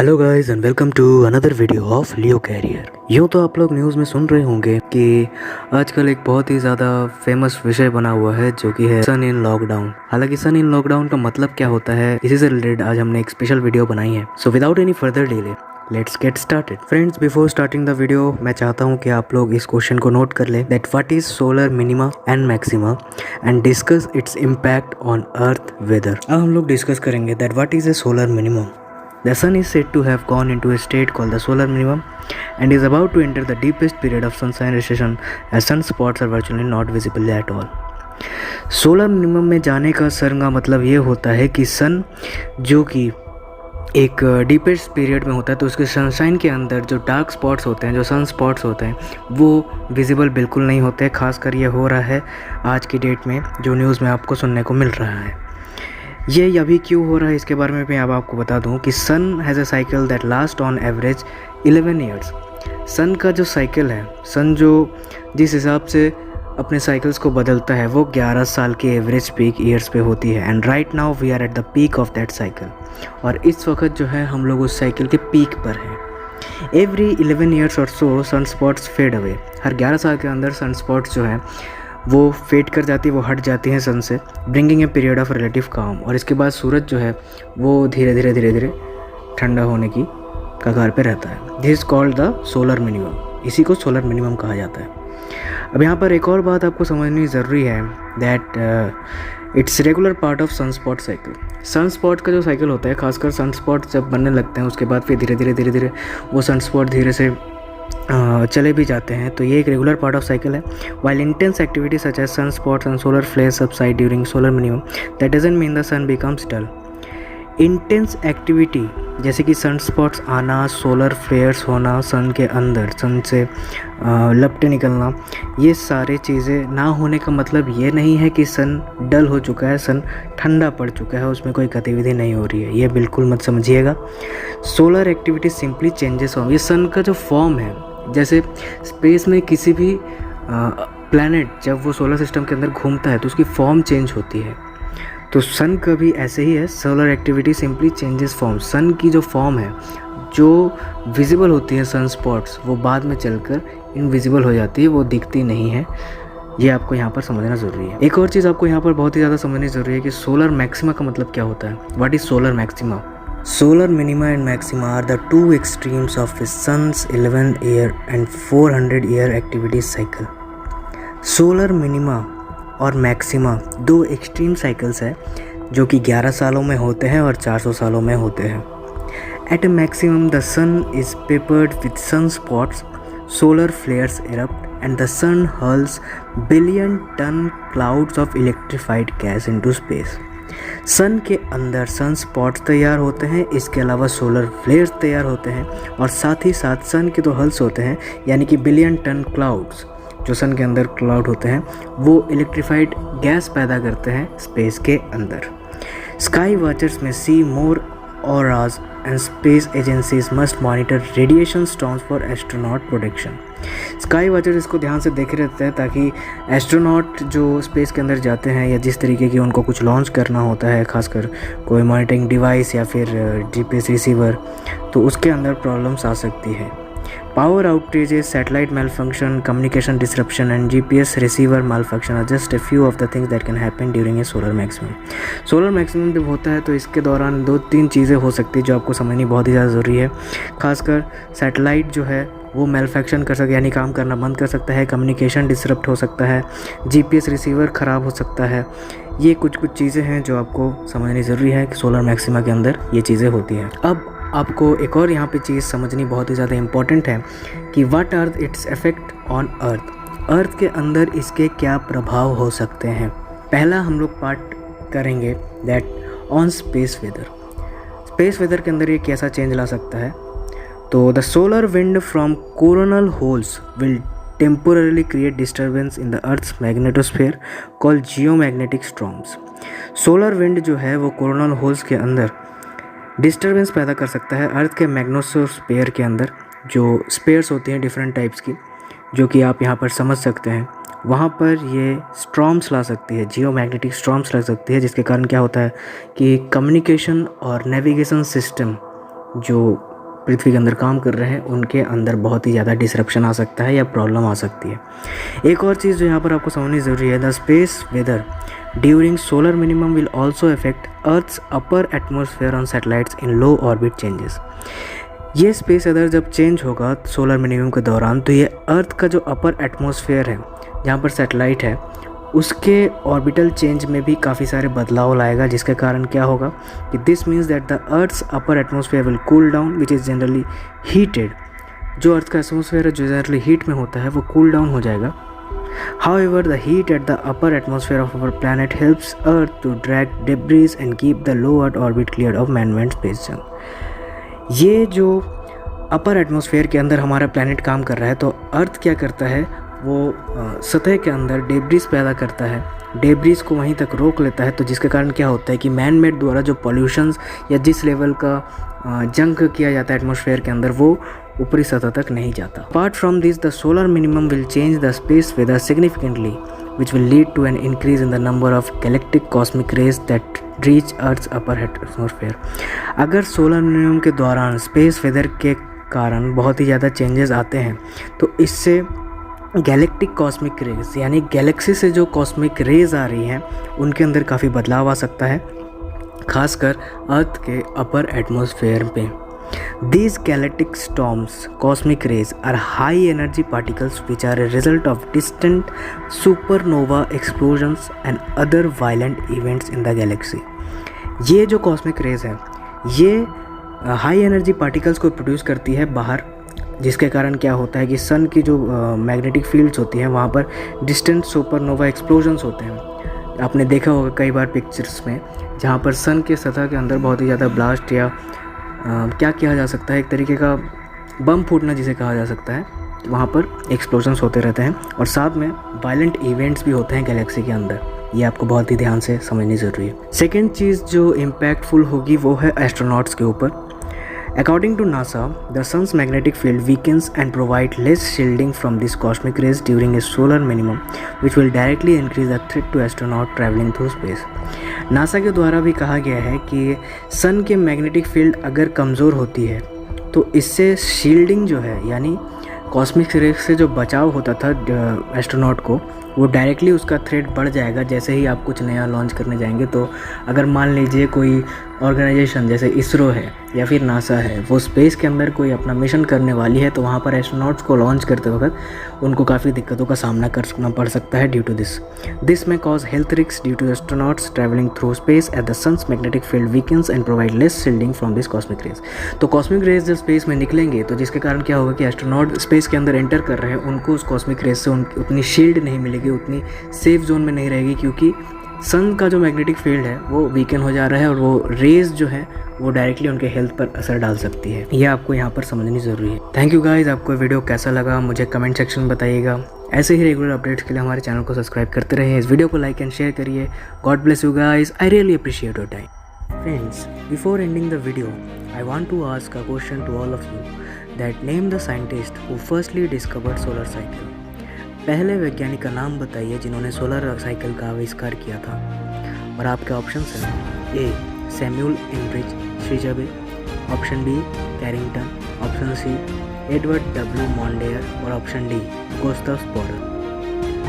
Hello guys and welcome to another video of Leo Career. यूँ तो आप लोग न्यूज़ में सुन रहे होंगे कि आजकल एक बहुत ही ज़्यादा फेमस विषय बना हुआ है जो कि है सन इन लॉकडाउन। हालांकि सन इन लॉकडाउन का मतलब क्या होता है, इसी से रिलेटेड आज हमने एक स्पेशल वीडियो बनाई है। So without any further delay let's get started. Friends, before starting the video मैं चाहता हूँ कि आप लोग इस क्वेश्चन को नोट कर लें that what is solar minima and maxima and discuss its impact on earth weather. अब हम लोग डिस्कस करेंगे that what is a solar minimum. The sun is said to have gone into a state called the solar minimum and is about to enter the deepest period of sunshine recession as sunspots are virtually not visible at all. Solar minimum में जाने का sir का मतलब ये होता है कि सन जो कि एक डीपेस्ट पीरियड में होता है तो उसके सनशाइन के अंदर जो डार्क स्पॉट्स होते हैं, जो सन स्पॉट्स होते हैं, वो विजिबल बिल्कुल नहीं होते। खासकर ये हो रहा है आज की डेट में, जो न्यूज़ में आपको सुनने को मिल रहा है। ये अभी क्यों हो रहा है इसके बारे में भी अब आपको बता दूं कि sun has a cycle that last on average 11 years. Sun का जो साइकिल है, सन जो जिस हिसाब से अपने साइकिल्स को बदलता है वो 11 साल के एवरेज पीक ईयर्स पे होती है। And right now we are at the peak of that cycle. और इस वक्त जो है हम लोग उस साइकिल के पीक पर हैं। एवरी 11 ईयर्स और सो सन स्पॉट्स फेड अवे। हर 11 साल के अंदर सन स्पॉट्स जो हैं वो फेड कर जाती है, वो हट जाती हैं सन से, bringing a period of relative काम। और इसके बाद सूरज जो है वो धीरे धीरे ठंडा होने की कगार पे रहता है। This is called the solar minimum. इसी को सोलर मिनिमम कहा जाता है। अब यहाँ पर एक और बात आपको समझनी ज़रूरी है that it's regular part of sunspot cycle. Sunspot का जो साइकिल होता है, खासकर सनस्पॉट जब बनने लगते हैं उसके बाद फिर धीरे धीरे वो सनस्पॉट धीरे से चले भी जाते हैं, तो ये एक रेगुलर पार्ट ऑफ साइकिल है। While intense activity such as sun spots and solar flares subside during solar minimum, that doesn't mean the sun becomes dull. Intense activity जैसे कि सन स्पॉट्स आना, सोलर फ्लेयर्स होना सन के अंदर, सन से लपटे निकलना, ये सारे चीज़ें ना होने का मतलब ये नहीं है कि सन डल हो चुका है, सन ठंडा पड़ चुका है, उसमें कोई गतिविधि नहीं हो रही है। ये बिल्कुल मत समझिएगा। Solar activity simply changes form. ये सन का जो फॉर्म है, जैसे स्पेस में किसी भी प्लैनेट जब वो सोलर सिस्टम के अंदर घूमता है तो उसकी फॉर्म चेंज होती है, तो सन का भी ऐसे ही है। Solar activity simply changes form. Sun की जो फॉर्म है, जो विजिबल होती है सन स्पॉट्स, वो बाद में चलकर इनविजिबल हो जाती है, वो दिखती नहीं है। ये आपको यहाँ पर समझना ज़रूरी है। एक और चीज़ आपको यहाँ पर बहुत ही ज़्यादा समझनी ज़रूरी है कि सोलर मैक्सिमा का मतलब क्या होता है। What is solar maxima? Solar minima and maxima are the two extremes of the sun's 11-year and 400-year activity cycle. Solar minima और मैक्सिमा दो एक्सट्रीम साइकिल्स हैं जो कि 11 सालों में होते हैं और 400 सालों में होते हैं। At a maximum, the sun is peppered with sunspots, solar flares erupt and the sun hurls billion-ton clouds of electrified gas into space. सन के अंदर सन स्पॉट्स तैयार होते हैं, इसके अलावा सोलर फ्लेयर्स तैयार होते हैं और साथ ही साथ सन के तो हल्स होते हैं, यानी कि बिलियन टन क्लाउड्स, जो सन के अंदर क्लाउड होते हैं वो इलेक्ट्रिफाइड गैस पैदा करते हैं स्पेस के अंदर। Sky watchers may see more auroras and space agencies must monitor radiation storms for astronaut protection. Sky watchers इसको ध्यान से देखे रहते हैं ताकि एस्ट्रोनॉट जो स्पेस के अंदर जाते हैं या जिस तरीके की उनको कुछ लॉन्च करना होता है, खासकर कोई मॉनिटरिंग डिवाइस या फिर जीपीएस रिसीवर, तो उसके अंदर प्रॉब्लम्स आ सकती है। Power outages, satellite malfunction, communication disruption and GPS receiver malfunction are just a few of the things that can happen during a solar maximum. Solar maximum जब होता है तो इसके दौरान 2-3 चीज़ें हो सकती है जो आपको समझनी बहुत ही ज़्यादा ज़रूरी है। खासकर सैटेलाइट जो है वो मैलफंक्शन कर सकता है, यानी काम करना बंद कर सकता है। कम्युनिकेशन डिसरप्ट हो सकता है। जीपीएस रिसीवर ख़राब हो सकता है। ये कुछ चीज़ें हैं जो आपको समझनी ज़रूरी है कि सोलर मैक्सिमा के अंदर ये चीज़ें होती हैं। अब आपको एक और यहाँ पे चीज़ समझनी बहुत ही ज़्यादा इम्पॉर्टेंट है कि what are its effect on earth. Earth के अंदर इसके क्या प्रभाव हो सकते हैं। पहला हम लोग पार्ट करेंगे that on space weather. Space weather के अंदर ये कैसा चेंज ला सकता है। तो the solar wind from coronal holes will temporarily create disturbance in the earth's magnetosphere called geomagnetic storms. Solar wind जो है वो कोरोनल होल्स के अंदर डिस्टर्बेंस पैदा कर सकता है अर्थ के मैग्नेटोस्फेयर के अंदर, जो स्पेयर्स होती हैं डिफरेंट टाइप्स की, जो कि आप यहाँ पर समझ सकते हैं। वहाँ पर ये स्टॉर्म्स ला सकती है, जियोमैग्नेटिक स्टॉर्म्स ला सकती है, जिसके कारण क्या होता है कि कम्युनिकेशन और नेविगेशन सिस्टम जो पृथ्वी के अंदर काम कर रहे हैं उनके अंदर बहुत ही ज़्यादा डिसरप्शन आ सकता है या प्रॉब्लम आ सकती है। एक और चीज़ जो यहाँ पर आपको समझनी ज़रूरी है, the space weather during solar minimum will also affect earth's upper atmosphere on satellites in low orbit changes. ये स्पेस वेदर जब चेंज होगा सोलर मिनिमम के दौरान, तो ये अर्थ का जो अपर एटमॉस्फेयर है जहाँ पर सैटेलाइट है उसके ऑर्बिटल चेंज में भी काफ़ी सारे बदलाव लाएगा, जिसके कारण क्या होगा कि this means that the earth's upper atmosphere will cool down which is generally heated. जो अर्थ का एटमॉस्फेयर है जो जनरली हीट में होता है वो कूल डाउन हो जाएगा। However, the heat at the upper atmosphere of our planet helps Earth to drag debris and keep the low Earth orbit cleared of man-made space junk. ये जो अपर एटमॉस्फेयर के अंदर हमारा प्लैनेट काम कर रहा है, तो अर्थ क्या करता है, वो सतह के अंदर डेब्रिस पैदा करता है, डेब्रिस को वहीं तक रोक लेता है, तो जिसके कारण क्या होता है कि मैन मेड द्वारा जो पॉल्यूशंस या जिस लेवल का जंक किया जाता है एटमॉस्फेयर के अंदर वो ऊपरी सतह तक नहीं जाता। Apart from this the solar minimum will change the space weather significantly which will lead to an increase in the number of galactic cosmic rays that reach Earth's upper atmosphere। अगर solar minimum के दौरान space weather के कारण बहुत ही ज़्यादा changes आते हैं तो इससे गैलेक्टिक कॉस्मिक रेज यानी गैलेक्सी से जो कॉस्मिक रेज आ रही हैं उनके अंदर काफ़ी बदलाव आ सकता है, खासकर अर्थ के अपर एटमॉस्फेयर पे। These galactic storms, cosmic rays, are high energy particles which are a result of distant supernova explosions and other violent events in the galaxy। ये जो कॉस्मिक रेज है ये हाई एनर्जी पार्टिकल्स को produce करती है बाहर, जिसके कारण क्या होता है कि सन की जो मैग्नेटिक फील्ड्स होती हैं वहाँ पर डिस्टेंट सुपरनोवा एक्सप्लोजन्स होते हैं। आपने देखा होगा कई बार पिक्चर्स में जहाँ पर सन के सतह के अंदर बहुत ही ज़्यादा ब्लास्ट या क्या किया जा सकता है, एक तरीके का बम फूटना जिसे कहा जा सकता है, वहाँ पर एक्सप्लोजन्स होते रहते हैं और साथ में वायलेंट इवेंट्स भी होते हैं गैलेक्सी के अंदर। ये आपको बहुत ही ध्यान से समझनी ज़रूरी है। सेकेंड चीज़ जो इम्पैक्टफुल होगी वो है एस्ट्रोनॉट्स के ऊपर। According to NASA, the sun's magnetic field weakens and provide less shielding from these cosmic rays during a solar minimum, which will directly increase the threat to astronaut traveling through space। NASA के द्वारा भी कहा गया है कि सन के magnetic field अगर कमज़ोर होती है तो इससे शील्डिंग जो है यानी कॉस्मिक रेज से जो बचाव होता था एस्ट्रोनॉट को वो डायरेक्टली उसका थ्रेट बढ़ जाएगा जैसे ही आप कुछ नया लॉन्च करने जाएंगे। तो अगर मान लीजिए कोई ऑर्गेनाइजेशन जैसे इसरो है या फिर नासा है वो स्पेस के अंदर कोई अपना मिशन करने वाली है तो वहाँ पर एस्ट्रोनॉट्स को लॉन्च करते वक्त उनको काफ़ी दिक्कतों का सामना करना पड़ सकता है due to this may cause health risk due to astronauts travelling through space at the sun's magnetic field weakens and provide less shielding from this cosmic rays. तो कॉस्मिक रेज जब स्पेस में निकलेंगे तो जिसके कारण क्या होगा कि एस्ट्रोनॉट स्पेस के अंदर एंटर कर रहे हैं उनको उस कॉस्मिक रेज से उतनी शील्ड नहीं मिलेगी, उतनी सेफ जोन में नहीं रहेगी, क्योंकि सन का जो मैग्नेटिक फील्ड है वो वीकन हो जा रहा है और वो रेज जो है वो डायरेक्टली उनके हेल्थ पर असर डाल सकती है। ये आपको यहाँ पर समझनी ज़रूरी है। थैंक यू गाइस, आपको वीडियो कैसा लगा मुझे कमेंट सेक्शन में बताइएगा। ऐसे ही रेगुलर अपडेट्स के लिए हमारे चैनल को सब्सक्राइब करते रहिए, इस वीडियो को लाइक एंड शेयर करिए। God bless you guys, I really appreciate your time. Friends, before ending the video I want to ask a question to all of you that name the scientist who firstly discovered solar cycle. पहले वैज्ञानिक का नाम बताइए जिन्होंने solar cycle का आविष्कार किया था। और आपके ऑप्शन हैं ए सैमुअल एम्ब्रिज श्रीजबे, option B Carrington, option C Edward W Maunder और ऑप्शन डी गुस्ताव स्पोरर।